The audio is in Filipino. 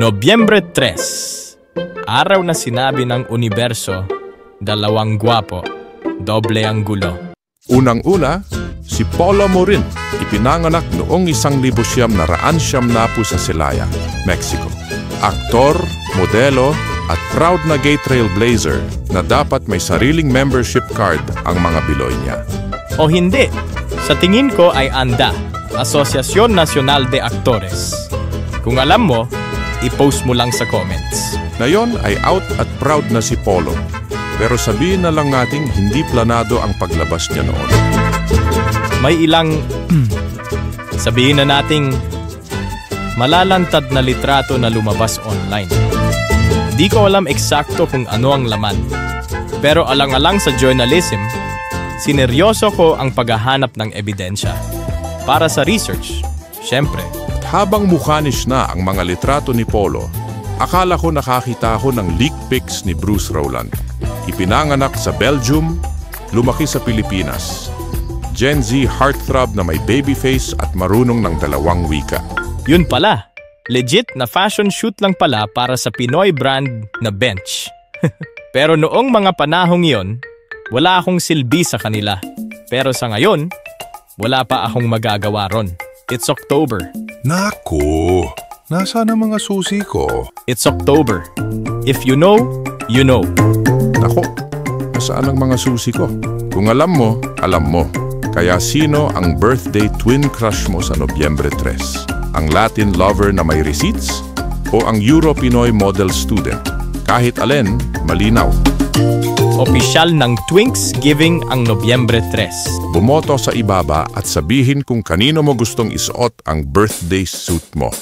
Nobyembre 3. Araw na sinabi ng universo, dalawang gwapo, doble ang gulo. Unang-una, si Paula Morin, ipinanganak noong 1900 sa Celaya, Mexico. Aktor, modelo, at proud na gay trailblazer na dapat may sariling membership card ang mga Biloy niya. O hindi, sa tingin ko ay ANDA, Asociación Nacional de Actores. Kung alam mo, i-post mo lang sa comments. Ngayon ay out at proud na si Polo. Pero sabihin na lang nating hindi planado ang paglabas niya noon. May ilang, sabihin na nating, malalantad na litrato na lumabas online. Di ko alam eksakto kung ano ang laman. Pero alang-alang sa journalism, sineryoso ko ang paghahanap ng ebidensya. Para sa research, syempre. Habang mukhanis na ang mga litrato ni Polo, akala ko nakakita ako ng leak pics ni Bruce Rowland. Ipinanganak sa Belgium, lumaki sa Pilipinas. Gen Z heartthrob na may baby face at marunong ng 2 wika. Yun pala, legit na fashion shoot lang pala para sa Pinoy brand na Bench. Pero noong mga panahong yon, wala akong silbi sa kanila. Pero sa ngayon, wala pa akong magagawa ron. It's October. Naku, nasaan ang mga susi ko? It's October. If you know, you know. Nako, nasaan ang mga susi ko? Kung alam mo, alam mo. Kaya sino ang birthday twin crush mo sa Nobyembre 3? Ang Latin lover na may receipts o ang Euro-Pinoy model student? Kahit alin, malinaw. Opisyal ng Twinks Giving ang Nobyembre 3. Bumoto sa ibaba at sabihin kung kanino mo gustong isuot ang birthday suit mo.